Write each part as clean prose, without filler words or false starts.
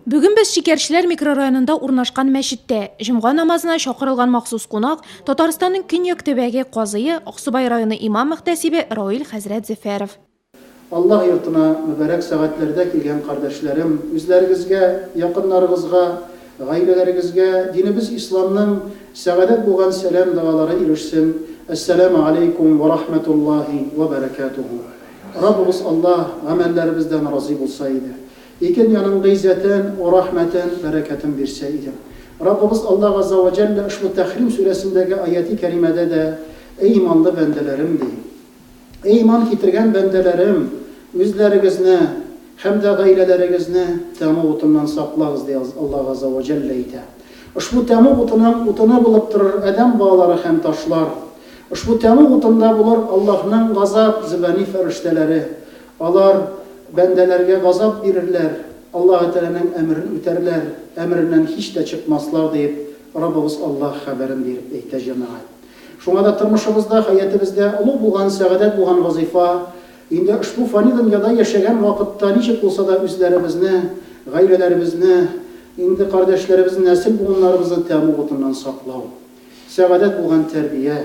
Бүгін біз Шекершілер микрорайонында урнашқан мәшітте жымға намазына шақырылған мақсус қонақ Татарстанның Көньяк төбәге қазыйы Ақсубай районы имам мөхтәсибе Рауил хәзрәт Зөфәров. Аллах йортына mübarәк сәгатьләрдә килгән кардәшләрем, үзләрегезгә, якыннарыгызга, гаиләләрегезгә динебез исламның сәгадәт булган сәлам дуалары ирешсен. Ассаламу алейкум ва рахматуллахи ва баракатуху. Раббыбыз Аллах гамәлләребездән разый булса иде. Икен янын гыйззәтен, рахмәтен, бәрәкәтен бирсә иде. Раббыбыз Аллах азза ва җаллә ушбу Тәхрим сүрәсендәге аяти кәримәдә дә "Эй иманлы бәндәләрем" ди. Эй иман китергән бәндәләрем, үзләрегезне һәм дә гаиләләрегезне тәму утыннан саклагыз ди Аллах азза ва җаллә әйтә. Ушбу тәму утының утыны булып торыр адәм балалары һәм ташлар. Ушбу тәму утында булыр Аллаһның газап зибани фәрештәләре. Алар бәндәләргә газап бирерләр, Аллаһ Тәгаләнең әмрен үтәрләр, әмреннән һич тә чыкмаслар дип Раббыбыз Аллаһ хәбәрен биреп әйтә җәмәгать. Шуңа да тормышыбызда, хаятыбызда улуг булган, сәгадәт булган вазифа, инде ушбу фани дөньяда яшәгән вакытта ничек булса да үзләребезне, гаиләләребезне, инде кардәшләребезне, нәсел буыннарыбызны тәму утыннан саклау. Сәгадәт булган тәрбия,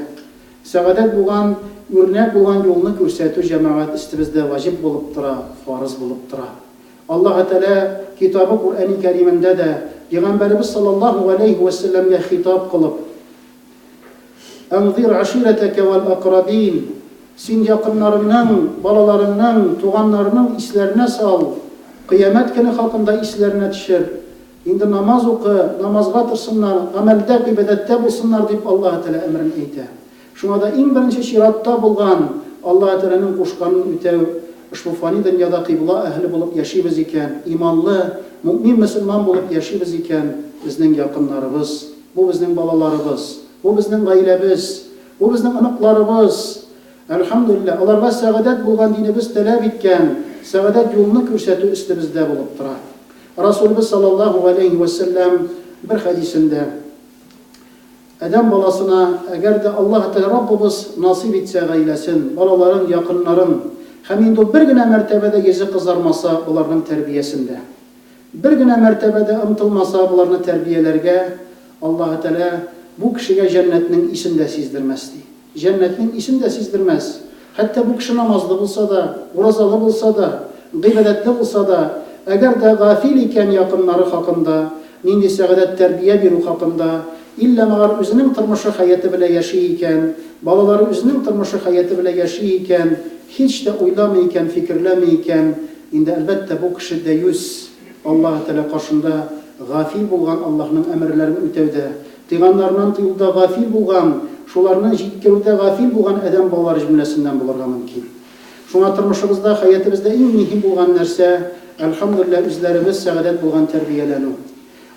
сәгадәт булган үрнәк булган юлны күрсәтү җәмәгать истебездә ваҗиб булып тора, фарыз булып тора. Аллаһ Тәгалә китабы Куръани Кәримендә дә Пәйгамбәрбез саллаллаһу алейхи ва саллямга хитаб кылып: "Анзир аширатака вал aqrabin" Син якыннарыңның, балаларыңның, туганнарыңның исләренә сал, кыямәт көне хакында исләренә төшер. Инде намаз укы, намазга торсыннар, гамәлдә, ибадәттә булсыннар дип Аллаһ Тәгалә әмрен әйтә. Шуңа да иң беренче чиратта булган Аллаһ Тәгаләнең кушканын үтәү, ушбу фани дөньяда кыйбла әһле булып яшибез икән, иманлы, мөэмин мөселман булып яшибез икән, безнең якыннарыбыз, бу безнең балаларыбыз, бу безнең гаиләбез, бу безнең аныкларыбыз. Әлхәмдүлилләһ, аларга сәгадәт булган динебез таләп иткән, сәгадәт юлны күрсәтү истебездә булып тора. Расулыбыз саллаллаһу алейхи ва саллям бер хадисендә Адам баласына, әгәр дә Аллаһ Тәгалә Раббыбыз насип итсә гаиләсен, балаларын, якыннарын, һәм инде бер генә мәртәбәдә йөзе кызармаса буларның тәрбиясендә, бер генә мәртәбәдә ымтылмаса буларны тәрбияләргә, Аллаһ Тәгалә бу кешегә җәннәтнең исен дә сиздермәс ди. Җәннәтнең исен дә сиздермәс. Хәтта бу кеше намазлы булса да, уразалы булса да, гыйбадәтле булса да, әгәр дә гафил икән якыннары хакында, нинди сәгадәт тәрбия бирү хакында, иллә магар үзенең тормышы хаяты белән яши икән, балалары үзенең тормышы хаяты белән яши икән, һич тә уйламый икән, фикерләмәй икән, инде әлбәттә бу кеше дәюс Аллаһ Тәгалә каршында гафил булган, Аллаһның әмерләрен үтәүдә, тыйганнарыннан тыюда гафил булган, шуларны җиткерүдә гафил булган адәм балалары җөмләсеннән булырга мөмкин. Шуңа тормышыбызда, хаятыбызда иң мөһим булган нәрсә, әлхәмдүлилләһ, үзләребез сәгадәт булган тәрбияләнү.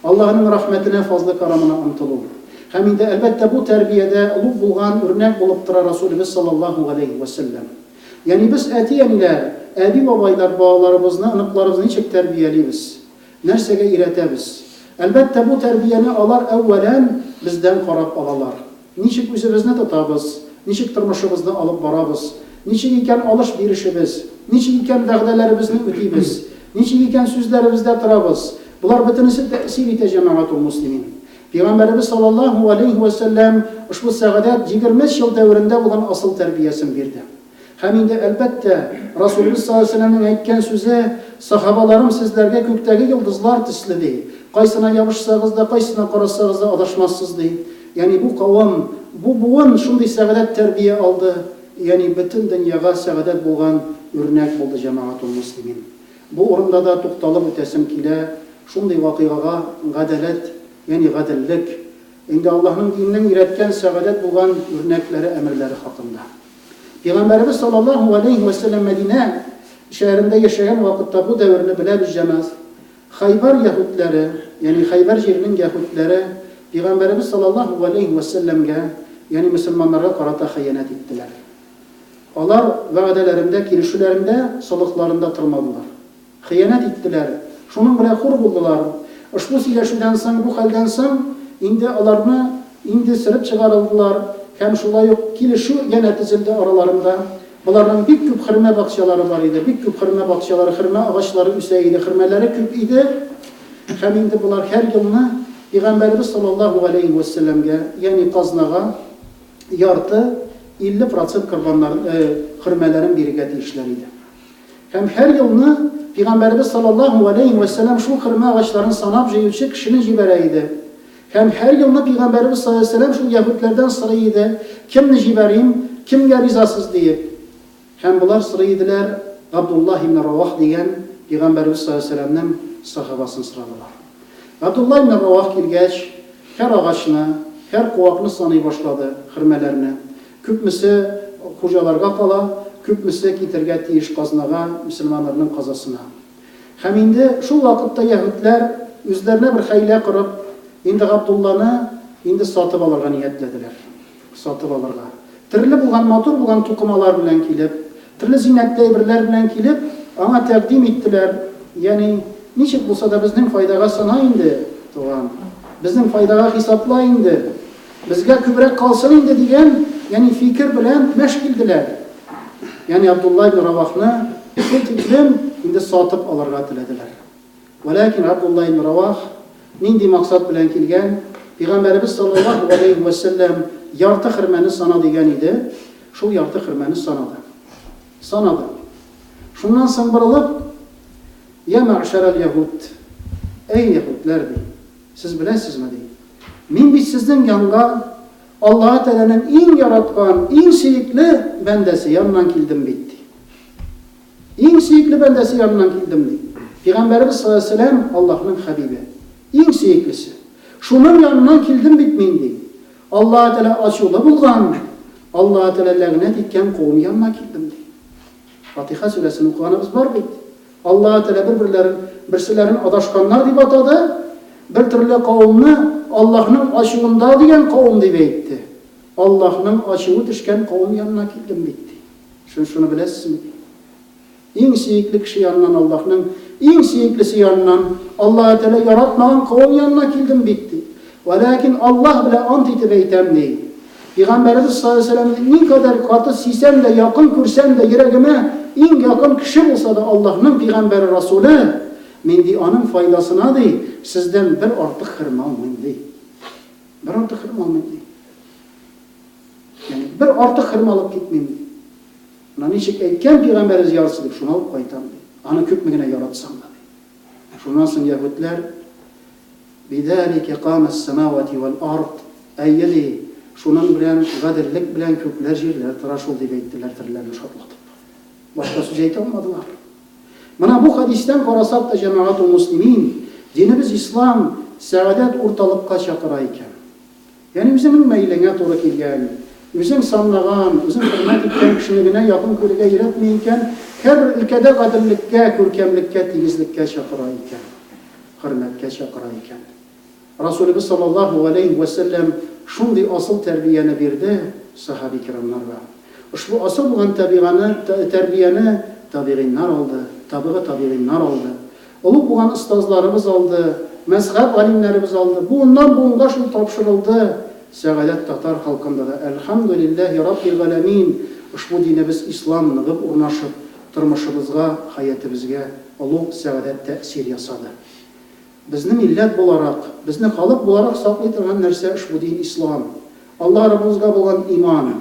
Аллаһның рәхмәтенә, фазлы карамына омтылу. Һәм инде әлбәттә бу тәрбиядә улуг булган үрнәк булып тора Расулыбыз саллаллаһу алейхи ва саллям. Ягъни без әти-әниләр, әби-бабайлар балаларыбызны, аныкларыбызны ничек тәрбиялибез? Нәрсәгә өйрәтәбез? Әлбәттә бу тәрбияне алар әүвәлән бездән карап алалар. Ничек үзебезне тотабыз? Ничек тормышыбызны алып барабыз? Ничек икән алыш биришебез? Ничек икән вәгъдәләребезне үтибез? Ничек икән сүзләребездә торабыз? Булар бөтенесе тәэсир итә җәмәгатул муслимин. Пәйгамбәрбез саллаллаһу алейхи ва саллям ушбу сәгадәт 20 ел дәврендә булган асыл тәрбиясен бирде. Һәм инде әлбәттә Расулыбыз саллаллаһу алейхи ва саллямның әйткән сүзе: "Сахабаларым сезләргә күктәге йолдызлар төсле" ди. Кайсына ябышсагыз да, кайсына карасагыз да адашмассыз ди. Ягъни бу кавым, бу буын шундый сәгадәт тәрбия алды, ягъни бөтен дөньяга сәгадәт булган үрнәк булды җәмәгатул муслимин. Бу урында да тукталып үтәсем килә. Шундый вакыйгага гадаләт, ягъни гаделлек, инде Аллаһның диненең өйрәткән сәгадәт булган үрнәкләре, әмерләре хакында. Пәйгамбәрбез саллаллаһу алейхи ва саллям Мәдинә шәһәрендә яшәгән вакытта бу дәверне беләбез җәмәгать. Хайбар яһүдләре, ягъни Хайбар җиренең яһүдләре Пәйгамбәрбез саллаллаһу алейхи ва саллямга, ягъни мөселманнарга карата хыянат иттеләр. Алар вәгъдәләрендә, килешүләрендә, сылыкларында тормадылар. Хыянат иттеләр. Шуның белән хур булдылар. Ушбу сөйләшүдән соң, бу хәлдән соң, инде аларны инде сырып чыгарылдылар. Һәм шулай ук килешү янә төзелде араларында. Bularның бик күп хөрмә бакчалары бар иде, бик күп хөрмә бакчалары, хөрмә агачлары үсә иде, хөрмәләре күп иде. Һәм инде булар һәр елны Пәйгамбәрбез саллаллаһу алейхи ва сәлләмгә, ягъни казнага ярты 50% хөрмәләрен бирергә тиешләр иде. Һәм һәр елны Пәйгамбәрбез саллаллаһу алейхи ва сәлләм шул хөрмә агачларын санап җыючы кешене җибәрә иде. Һәм һәр елны Пәйгамбәрбез саллаллаһу алейхи ва сәлләм шул яһүдләрдән сорый иде, кемне җибәрим, кемгә ризасыз диеп. Һәм булар сорый иделәр, Абдуллаһ ибн Равах дигән Пәйгамбәрбез саллаллаһу алейхи ва сәлләмнең сахабасын сорадылар. Абдуллаһ ибн Равах килгәч, һәр агачны, һәр куакны саный башлады, хөрмәләрне. Күпмесе хуҗаларга кала, күпмесе китергә тиеш казнага, мөселманнарның казасына. Һәм инде шул вакытта яһүдләр үзләренә бер хәйлә кырып, инде Абдулланы инде сатып алырга ниятләделәр. Сатып алырга. Төрле булган матур булган тукымалар белән килеп, төрле зиннәтле әйберләр белән килеп, аңа тәкъдим иттеләр. Ягъни ничек булса да безнең файдага сана инде, туган. Безнең файдага хисапла инде. Безгә күбрәк калсын инде дигән, ягъни фикер белән мәш килделәр. Ягъни Абдулла ибн Равахны тиклем инде сатып алырга теләделәр. Валакин Абдулла ибн Равах нинди максат белән килгән? Пәйгамбәрбез саллаллаһу алейхи ва сәлләм ярты хөрмәне сана дигән иде. Шул ярты хөрмәне санады. Санады. Шуннан соң борылып, я маъшарал яһуд, эй яһудлар ди, сез беләсезме ди? Мин бит сезнең янга Аллаһ Тәгаләнең иң яраткан, иң сөекле бәндәсе янынан килдем бит. Иң сөекле бәндәсе янынан килдем ди. Пәйгамбәрбез саллаллаһу алейхи ва сәлләм Аллаһның хәбибе, иң сөеклесе. Шуның янынан килдем бит мин ди. Аллаһ Тәгалә ачулы булган, Аллаһ Тәгалә ләгънәт иткән кавым янына килдем ди. Фатиха сүрәсен укыганыбыз бар бит. Аллаһ Тәгалә берселәрен адашканнар дип атады, бер төрле кавымны Аллаһның ачуында дигән кавым дип әйтте. Аллаһның ачуы төшкән кавым янына килдем бит. Шуны беләсезме? Иң сөекле кеше янынан, Аллаһның иң сөеклесе янынан, Аллаһ Тәгалә яратмаган кавым янына килдем бит. Валакин Аллаһ белән ант итеп әйтәм ди. Пәйгамбәрбез саллаллаһу алейхи ва сәлләмне никадәр каты сисәм дә, якын күрсәм дә, йөрәгемә иң якын кеше булса да Аллаһның пәйгамбәре Расулы, мин ди аның файдасына ди, сездән бер артык хөрмә алмыйм ди. Бер артык хөрмә алмыйм ди. Ягъни бер артык хөрмә алып китмим ди. Менә ничек әйткән пәйгамбәрбез ярсы дип, шуны алып кайтам ди. Аны күпме генә яратсаң да ди. Шуннан соң яһүдләр бидалика камас самавати вал ард, әйели шуның белән гаделлек белән күкләр җирләр тора шул дип әйттеләр, тирләрне шатлатып. Башка сүз әйтә алмадылар. Менә бу хадистән карасак та, җәмәгатул муслимин, динебез ислам сәгадәт урталыкка чакыра икән. Ягъни үзеңнең мәйлеңә туры килгән, үзең санлаган, үзең хөрмәт иткән кешене генә якын күрергә өйрәтми икән, һәр өлкәдә гаделлеккә, күркәмлеккә, тигезлеккә чакыра икән, хөрмәткә чакыра икән. Расулыбыз саллаллаһу алейхи ва сәлләм шундый асыл тәрбияне бирде сахаби кирамнарга. Ушбу асыл булган тәрбияне табигиннар алды, табигиннар алды. Улуг булган остазларыбыз алды, мәзһәб галимнәребез алды. Буыннан буынга шул тапшырылды. Сәгадәт татар халкында да әлхәмдүлиллаһи раббил галәмин. Ушбу динебез ислам ныгып урнашып, тормышыбызга, хаятыбызга улуг сәгадәт тәэсир ясады. Безнең милләт буларак, безнең халык буларак саклый торган нәрсә ушбу дин ислам. Алла Раббыбызга булган иман.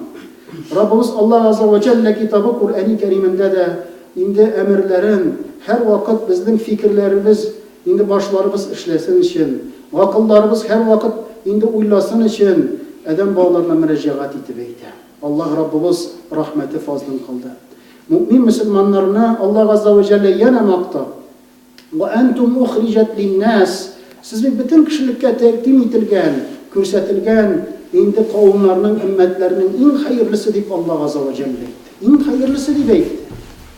Раббыбыз Аллаһ азza ва җаллә китабы Куръани Кәримендә дә инде әмерләрен һәр вакыт безнең фикерләребез, инде башларыбыз эшләсен өчен, акылларыбыз һәр вакыт инде уйласын өчен адәм балаларына мөрәҗәгать итеп әйтә. Аллаһ Раббыбыз рәхмәте фазлын кылды. Мөэмин мөселманнарны Аллаһ азza ва җаллә яна мактап: "Ва антум ухриҗат лин-нас", сез бит бөтен кешелеккә тәкъдим ителгән, күрсәтелгән инде кавымнарның, өммәтләрнең иң хәерлесе дип Аллаһ азza ва җаллә әйтте. Иң хәерлесе дип әйтте.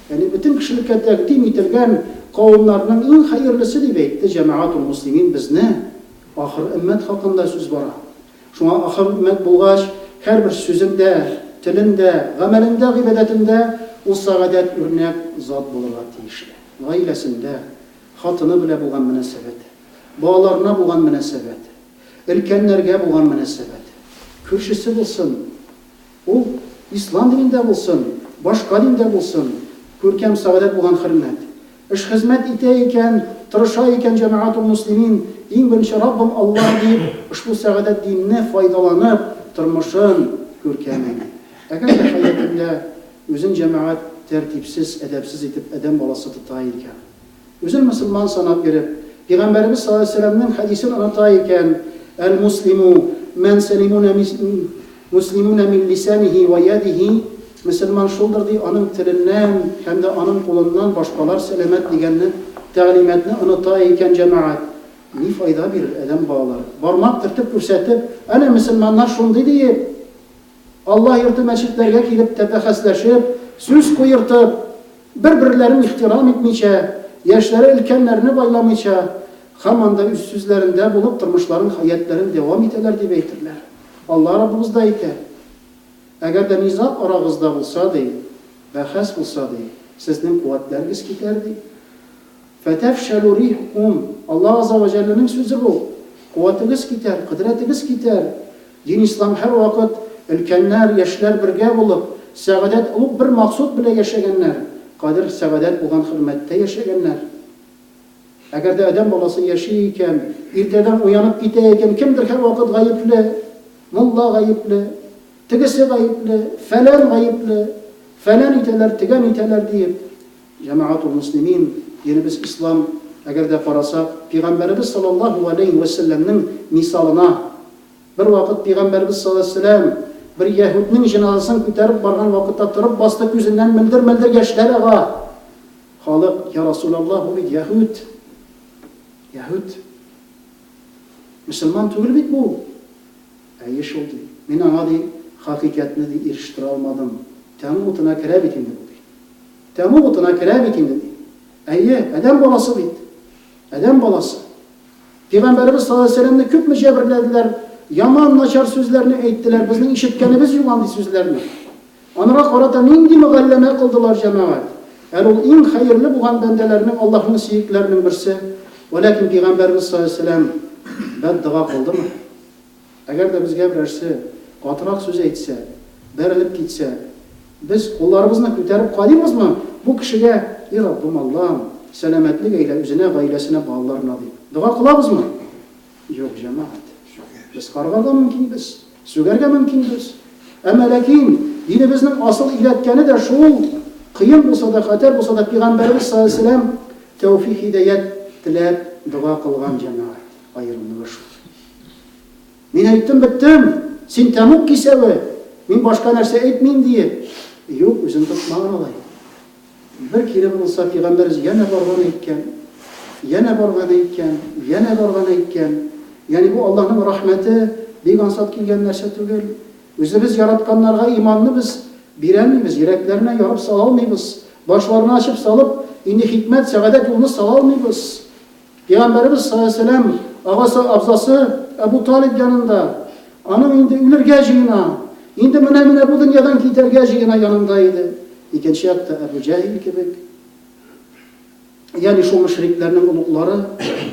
Ягъни бөтен кешелеккә тәкъдим ителгән кавымнарның иң хәерлесе дип әйтте. Җәмәгатул муслимин безне ахыр өммәт хакында сүз бара. Шуңа ахыр өммәт булгач, һәрбер сүзендә, телендә, гамәлендә, гыйбадәтендә ул сәгадәт үрнәк зат булырга тиешле. Гаиләсендә, хатыны белән булган мөнәсәбәт, балаларына булган мөнәсәбәт, өлкәннәргә булган мөнәсәбәт, күршесе булсын, ул ислам динендә булсын, башка диндә булсын, күркәм сәгадәт булган хөрмәт. Эш хезмәт итә икән, тырыша икән җәмәгатул муслимин, иң беренче Раббым Аллаһ дип, ушбу сәгадәт динне файдаланып, тормышын күркәмәгән. Әгәр дә хаятында үзен җәмәгать тәртипсез, әдәпсез итеп адәм баласы тота икән, үзен мөселман санап йөреп, Пәйгамбәрбез саллаллаһу алейһи ва сәлләмнең хәдисен оныта икән, "Әл-муслиму ман салимуна муслимуна мин лисаниһи ва ядиһи", мөселман шулдыр ди, аның теленнән һәм дә аның кулыннан башкалар сәламәт дигәнне тәгълиматны оныта икән җәмәгать. Ни файда бирер адәм балалары? Бармак төртеп күрсәтеп, "Әнә мөселманнар шундый" дип, Аллаһ йорты мәчетләргә килеп тәбәхәсләшеп, сүз куертып, бер-берләрен ихтирам итмичә, яшьләре өлкәннәрне байламыйча, һаман да үз сүзләрендә булып тормышларын, хаятларын дәвам итәләр дип әйтерләр. Алла Раббыбыз да әйтә. Әгәр дә низак арагызда булса ди, бәхәс булса ди, сезнең куәтләрегез китәр ди. Фәтәфшәлу рихум. Алла Азza ва Җалланың сүзе бу. Куәтегез китәр, кудрәтегез китәр. Дин ислам һәр вакыт өлкәннәр, яшьләр бергә булып, сәгадәт улуг бер максат белән яшәгәннәр. Кадер сәгадәт булган хөрмәттә яшәгәннәр. Әгәр дә адәм баласы яши икән, иртәдән уянып китә икән, кемдер һәр вакыт гаепле, мулла гаепле, тегесе гаепле, фәлән гаепле, фәлән итәләр, тегән итәләр дип, җәмәгатул муслимин, динебез ислам, әгәр дә карасак, Пәйгамбәрбез саллаллаһу алейһи ва сәлләмнең мисалына, бер вакыт Пәйгамбәрбез саллаллаһу алейһи ва сәлләм bir Yahudның җеназасын күтәреп барган вакытта торып басты күзеннән мөлдер-мөлдер яшьләр ага. Халык: "Я Расулаллаһ, бу бит Яһуд. Яһуд. Мөселман түгел бит бу." Әйе шул ди. Мин аңа ди хакыйкатьне ди ирештирә алмадым. Тәму утына керә бит инде бу ди. Тәму утына керә бит инде ди. Әйе, адәм баласы бит. Адәм баласы. Пәйгамбәрбез саллаллаһу алейһи ва сәлләмне күпме җәберләделәр. Яман начар сүзләрне әйттеләр, безнең ишеткәнебез юган ди сүзләрне. Анырак карата нинди мөгалләмә кылдылар җәмәгать. Ул иң хәерле булган бәндәләрнең, Аллаһның сөйекләренең берсе. Валакин Пәйгамбәрбез саллаллаһу алейһи ва сәлләм бәддуа кылдымы? Әгәр дә безгә берәрсе катырак сүз әйтсә, бәрелеп китсә, без кулларыбызны күтәреп калыйбызмы? Бу кешегә: "И Раббым Аллаһ, сәламәтлек әйлә үзенә, гаиләсенә, балаларына" дип дуа кылабызмы? Юк, җәмәгать. Biz kargarga mümkünbüz, sügerge mümkünbüz. Ama lakin dinimizin asıl iletkeni de şu, kıyım bulsa da, hater bulsa da Peygamberimiz sallallahu aleyhi ve sellem tevfik hidayet tilep dua kılgan cemaat. Ayrımlığı şu. Min ayttim bittim, sen tamuk kisevi, min başka nerse etmeyin diye. Yok, özün tutmağın olay. Bir kere bulsa Peygamberimiz yana bargan etken, yana bargan etken, yana bargan etken. Yani bu Allah'ın rahmeti, bir ansat kilgen nerse tügül. Özümüz yaratkanlarga imanını biz biremiyiz, yüreklerine yarıp salalmayız. Başlarını açıp salıp, indi hikmet, saadet yolunu salalmayız. Peygamberimiz sallallahu aleyhi ve sellem, ağası, abzası Ebu Talib yanında, anım indi ülürgeciyina, indi mine bu dünyadan kitergeciyina yanındaydı. İkinci yakta Ebu Cehil gibi. Yani şu müşriklerinin ulukları,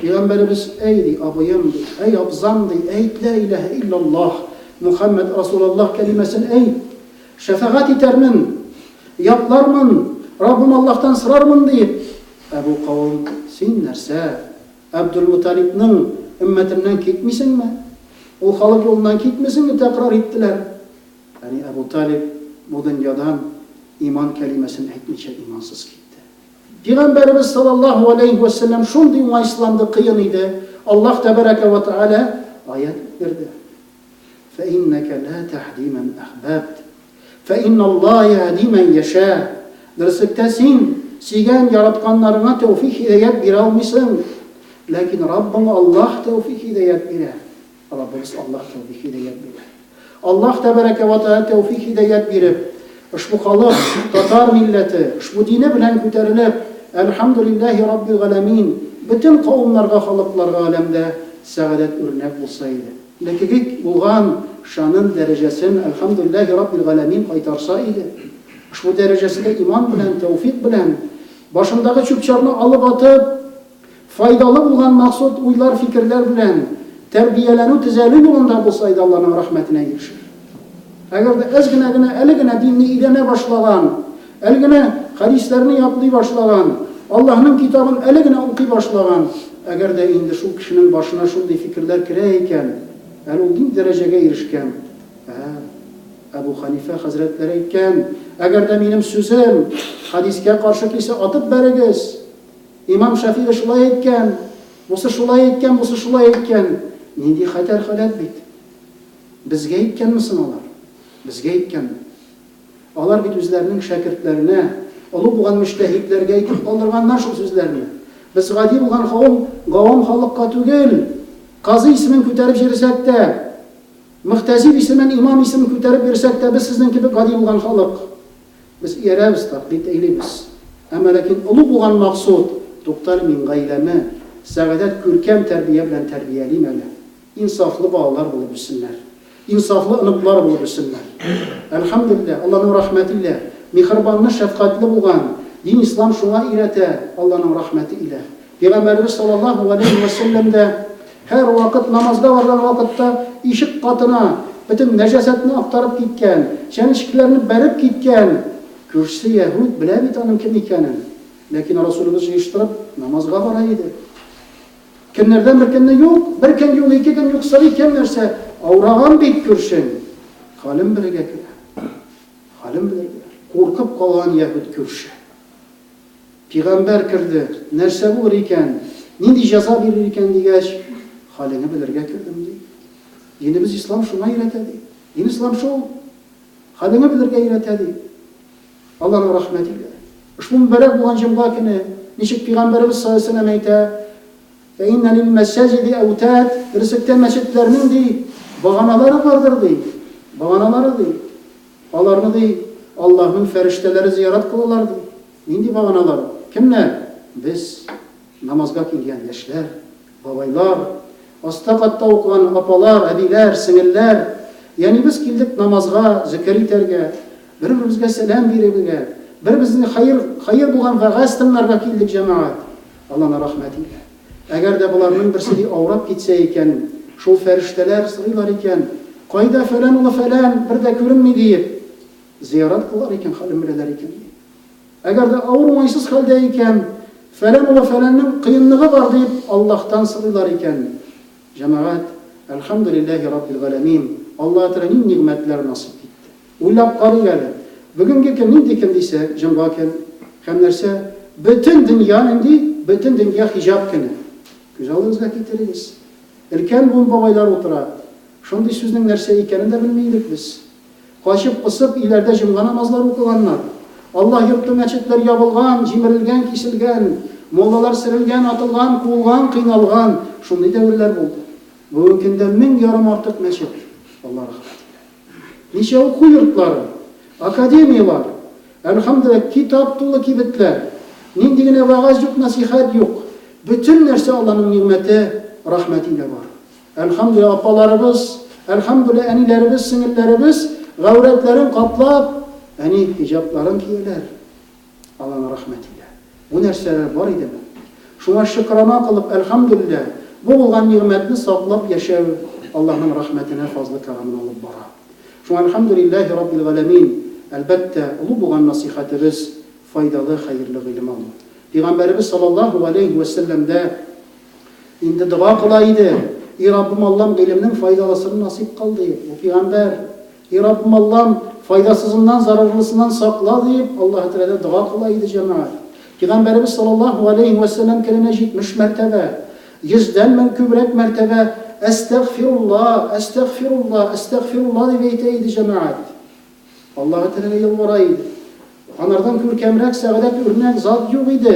Peygamberimiz ey abıyım, ey abzam, ey la ilahe illallah, Muhammed Resulullah kelimesini ey, şefaat itermin, yaplarmın, Rabbim Allah'tan sırarmın deyip, Ebu kavim, sen nerse, Abdülmuttalib'nin ümmetinden gitmişsin mi? O halk yolundan gitmişsin mi? Tekrar ettiler. Yani Ebu Talib bu dünyadan iman kelimesini etmişe imansız gitti. Peygamberimiz sallallahu aleyhi ve sellem şunday ona İslam'da kıyın idi. Allah tebareke ve teala ayet verdi. فَاِنَّكَ لَا تَحْدِي مَنْ أَحْبَبْتِ فَاِنَّ اللّٰهَ يَهْدِي مَنْ يَشَاءُ Derslikte sen yaratkanlarına tevfik hidayet bir almışsın. Lakin Rabbim Allah tevfik hidayet birer. Rabbimiz Allah tevfik hidayet birer. Allah tebareke ve teala tevfik hidayet birer. Şu halk, Tatar milleti, şu dine bilen küterilip, elhamdülillahi Rabbil alemin, bütün kavimlerga, halklarga alemde saadet örnek bulsaydı. Lekik bulgan şanın derecesini elhamdülillahi Rabbil alemin kaytarsaydı. Şu derecesinde iman bilen, tevfik bilen, başındaki çöpçarını alıp atıp, faydalı bulgan maksud uylar, fikirler bilen, terbiyelenu tizeli yolunda bulsaydı Allah'ın rahmetine girişir. Eğer de ezgine, eligine dinini ilene başlayan, Әле генә хадисләрне ятлый башлаган, Аллаһның китабын әле генә укый башлаган. Әгәр дә инде шул кешенең башына шундый фикерләр керә икән, әле ул нинди дәрәҗәгә ирешкән? Әбу Ханифа хәзрәтләре әйткән, әгәр дә минем сүзем хадискә каршы килсә, атып бәрегез. Имам Шафии шулай әйткән, бусы шулай әйткән, бусы шулай әйткән. Нинди хәтәр халат бит. Безгә әйткәнме соң алар? Безгә әйткәнме? Алар бит үзләренең шәкертләренә, олы булган мөҗтәһидләргә әйтеп калдырганнар шул сүзләрне. Без гади булган гавам халыкка түгел, казый исемен күтәреп җирсәк тә, мөхтәсиб исемен, имам исемен күтәреп бирсәк тә, без сезнең кебек гади булган халык. Без иярәбез, тaqлид әйлибез. Әмма ләкин олы булган максуд, туктар мин гаиләме, сәгадәт күркәм тәрбия белән тәрбиялим әле. Инсафлы балалар булып үссеннәр. Инсафлы оныклар булып үссеннәр. Әлхәмдүлилләһ, Аллаһның рәхмәте илә, михрибанлы, шәфкатьле булган дин ислам шуңа өйрәтә, Аллаһның рәхмәте илә. Пәйгамбәрбез саллаллаһу алейхи ва сәлләм дә һәр вакыт намазга барган вакытта ишек катына бөтен нәҗасәтне актарып киткән, чәнечкеләрне бәреп киткән. Күрше яһуд белә бит аның кем икәнен. Ләкин Расулыбыз җыештырып намазга бара иде. Көннәрдән бер көнне юк, бер көн юк, ике көн юк, сылый кем нәрсә? Аураган бит күршең. Халым белергә кирәк. Халым белергә. Куркып калган яһуд күрше. Пәйгамбәр кирде. Нәрсә булыр икән? Нинди җәза бирер икән дигәч, халыңны белергә кирдем ди. Динебез ислам шуңа өйрәтә ди. Дин ислам шул. Халыңны белергә өйрәтә ди. Аллаһның рәхмәте илә. Ушул мөбарәк булган җомга көне ничек Пәйгамбәрбез саллаллаһу алейһи ва сәлләм әйтә? Фәиннә лил мәсаҗиди әүтад, ризыктан мәчетләрнең ди баганалары бардыр ди. Баганалары ди. Аларны ди Аллаһның фәрештәләре зиярат кылалар ди. Нинди баганалар? Кемнәр? Без намазга килгән яшьләр, бабайлар, астакатта укыган апалар, әбиләр, сеңелләр. Ягъни без килдек намазга, зикр итәргә, бер-беребезгә сәлам бирергә, бер-беребезне хәйр булган вәгазь тыңларга килдек җәмәгать. Аллаһның рәхмәте илә. Әгәр дә буларның берсе ди авырап китсә икән, шул фәрештәләр сыйлар икән, кайда фәлән улы фәлән, бер дә күренми диеп, зиярат кылар икән, хәлен беләләр икән. Әгәр дә авыр уңайсыз хәлдә икән, фәлән улы фәләннең кыенлыгы бар дип, Аллаһтан сыйлар икән. Җәмәгать, әлхәмдүлиллаһи раббил галәмин. Аллаһ Тәгалә ниғмәтләр насыйп итте. Уйлап карыйк әле. Бүгенге көн нинди көн дисәк, җомга көн, һәм нәрсә? Бөтен дөнья нинди? Бөтен дөнья хиҗаб көне. Күз алдыгызга китерегез. Өлкән буын бабайлар утыра. Шундый сүзнең нәрсә икәнен дә белмәйбез без. Качып кысып иләрдә җомга намазлар укыганнар. Аллаһ йорты мәчетләр ябылган, җимерелгән, киселгән, муллалар сөрелгән, атылган, куылган, кыйналган. Шундый дәврләр булды. Бүгенге көндә 1000 ярым артык мәчет. Аллаһ рәхмәт. Ничә уку йортлары, академиялар, әлхәмдүлилләһ, китап тулы кибетләр. Нинди генә вәгазь юк, насихат юк. Bütün нәрсә Аллаһның ниғмәте, рәхмәте илә бар. Әлхәмдүлилләһ, апаларыбыз, әлхәмдүлилләһ, әниләребез, сеңелләребез гәүрәтләрен каплап, хиҗабларын кияләр. Аллаһның рәхмәте илә. Бу нәрсәләр бар иде. Шуңа шөкрана кылып, әлхәмдүлилләһ, бу булган ниғмәтне саклап яшәү Аллаһның рәхмәтенә фазлы карамын алып бара. Шуңа әлхәмдүлиллаһи раббил галәмин. Әлбәттә, улы булган насихатыбыз файдалы, хәерле гыйлем алу. Пәйгамбәрбез саллаллаһу алейхи ва сәлләм дә инде дуа кыла иде. И Раббым Аллам, гыйлемнең файдалысын насип кыл дип. Бу пәйгамбәр, и Раббым Аллам, файдасызыннан, зарарлысыннан сакла дип, Аллаһ Тәгалә дуа кыла иде җәмәгать. Пәйгамбәрбез саллаллаһу алейхи ва сәлләм көненә 70 мәртәбә, 100-дән мең күбрәк мәртәбә әстәгъфируллаһ, әстәгъфируллаһ, әстәгъфируллаһ дип әйтә иде җәмәгать. Аллаһ Тәгалә ялвара иде. Анардан күркәмрәк сәгадәт үрнәк зат юк иде.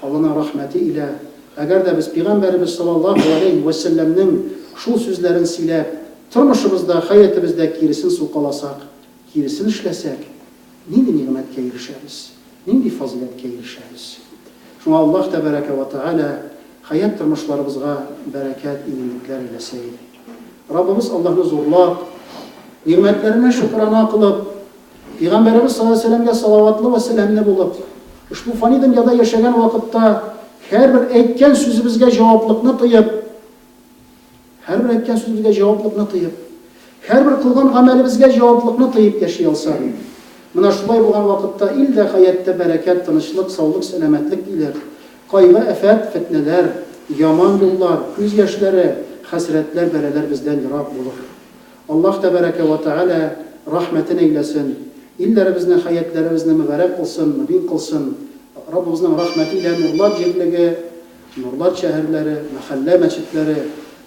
Аллаһның рәхмәте илә. Әгәр дә без Пәйгамбәрбез саллаллаһу алейхи ва сәлләмнең шул сүзләрен сөйләп, тормышыбызда, хаятыбызда киресен сукаласак, киресен эшләсәк, нинди ниғмәткә ирешәбез, нинди фазиләткә ирешәбез. Шуңа Аллаһ тәбәрәкә ва тәгалә хаят тормышларыбызга бәрәкәт, иминлекләр иләсә иде. Раббыбыз Аллаһны зурлап, ниғмәтләренә шөкрана кылып, Пәйгамбәрбез саллаллаһу алейхи ва сәлләмгә салаватлы ва сәламлы булып, ушбу фани дөньяда яшәгән вакытта һәрбер әйткән сүзебезгә җаваплыкны тоеп, һәрбер кылган гамәлебезгә җаваплыкны тоеп яши алсак, Менә шулай булган вакытта илдә хәятта бәрәкәт, тынычлык, саулык, сәламәтлек килер. Кайгы, афәт, фитнәләр, яман юллар, күз яшьләре, хәсрәтләр, бәлаләр бездән ерак булыр. Аллаһ тәбәрәкә ва тәгалә рәхмәтен әйләсен. Илләребезне, хәятләребезне мөбарәк кылсын, мөбин кылсын. Раббыбызның рәхмәте белән нурлар җирлеге, нурлар шәһәрләре, мәхәллә мәчетләре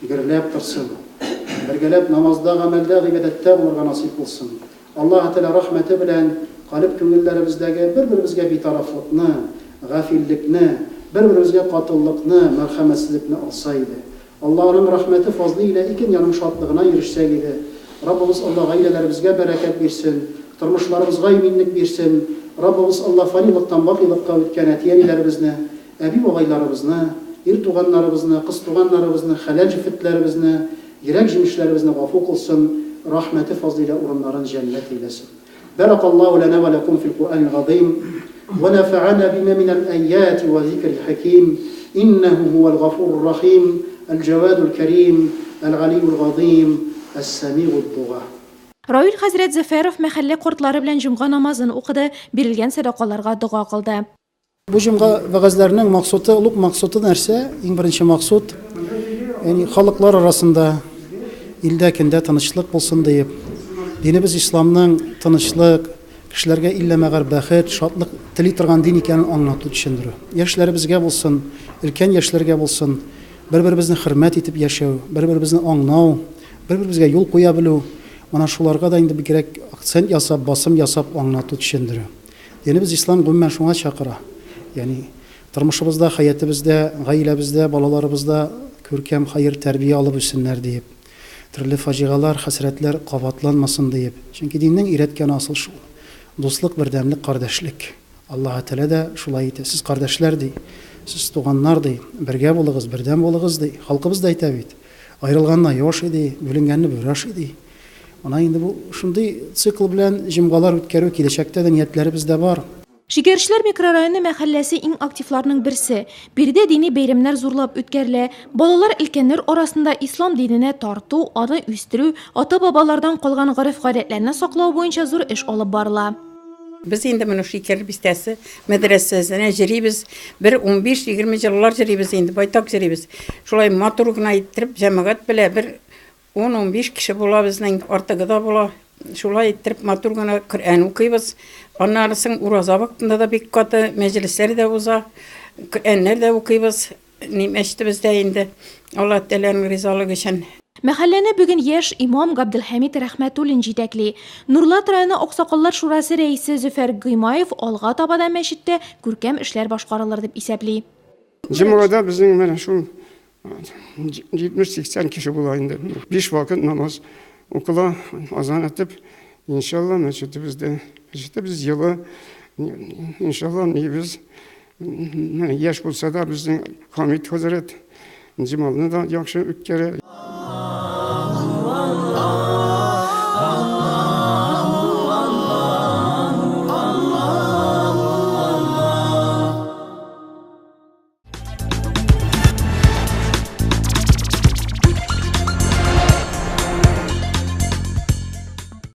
гөрләп торсын. Бергәләп намазда, гамәлдә, гыйбадәттә булырга насип булсын. Аллаһ Тәгалә рәхмәте белән калып күңелләребездәге бер-беребезгә битарафлыкны, гафиллекне, бер-беребезгә катыллыкны, мәрхәмәтсезлекне алса иде. Аллаһның рәхмәте фазлы илә икән яның шатлыгына ирешсәк иде. Раббыбыз Аллаһ гаиләләребезгә бәрәкәт бирсен, тормышларыбызга иминлек бирсен. Раббыбыз Аллаһ фанилыктан бакыйлыкка үткән әтиәниләребезне, әби-багайларыбызны, ир туганнарыбызны, кыз туганнарыбызны, хәләл җифетләребезне, йөрәк җимешләребезне гафу кылсын, рәхмәте фазлы илә урыннарын җәннәт эйләсен. Баракаллаһу лана ва лакум фил Qur'анил газим ва нафa'ана бима минал аят ва зикрил хаким иннаху хувал гафурur рахим al-jawadul karim al-aliyyul azim as-sami'ud дуа. Равил хәзрәт Зәфәров мәхәллә кортлары белән җомга намазын укыды, бирелгән садакаларга дуга кылды. Бу җомга вәгазьләренең максаты, улуг максаты нәрсә? Иң беренче максат, ягъни халыклар арасында илдә көндә тынычлык булсын дип, динебез исламның тынычлык, кешеләргә илләмәгәр бәхет, шатлык тели торган дин икәнен аңлату төшендерү. Яшьләребезгә булсын, өлкән яшьләргә булсын, бер-беребезне хөрмәт итеп яшәү, бер-беребезне аңлау, бер-беребезгә юл куя белү, mana шуларга да инде бигрәк акцент ясап, басым ясап аңлату төшендерү. Динебез ислам гомумән шуңа чакыра. Ягъни тормышыбызда, хаятыбызда, гаиләбездә, балаларыбызда күркәм хәер тәрбия алып үссеннәр дип, төрле фаҗигалар, хәсрәтләр кабатланмасын дип. Чөнки диннең өйрәткән асыл шул. Дуслык, бердәмлек, кардәшлек. Аллаһ Тәгалә дә шулай әйтә. Сез кардәшләр ди, сез туганнар ди, бергә булыгыз, бердәм булыгыз ди. Халкыбыз да әйтә бит. Аерылганна яш иде, бүленгәнне бүрәш иде. Ана инде бу шундый цикл белән җомгалар үткәрү киләчәктә дә ниятләребездә бар. Шикәрчеләр микрорайоны мәхәлләсе иң активларның берсе. Биредә дини бәйрәмнәр зурлап үткәрелә. Балалар өлкәннәр арасында ислам диненә тарту, аны үстерү, ата-бабалардан калган гореф-гадәтләрне саклау буенча зур эш алып барыла. Biz indi bunu şeker bistəsi mədrəsəsinə jiribіз. Bir 15-20 yıllar jiribіз indi, baytak jiribіз. Şolay maturuguna ittirib, cəmaat belə bir 10-15 kişi bola bizden artığı da bola. Şolay ittirib maturuguna Kur'an okuyuz. Onlarısın uraza vaktında da bir katı meclisleri de uza. Kur'anlar da okuyuz. Nimeşti bizdə indi. Allah Teala'nın rizalığı için. Мәхәлләне бүген яшь имам Габделхамид Рәхмәтуллин җитәкли. Нурлат районы Аксакаллар шурасы рәисе Зөфәр Гыймаев алга табада мәчеттә күркәм эшләр башкарылыр дип исәпли. Җомгада безнең менә шул 70-80 кеше була инде. 5 вакыт намаз укыла, азан итеп, иншалла мәчетебездә, без елы иншалла без яшь булса да безнең Хамид хәзрәт җомганы да яхшы үткәрә.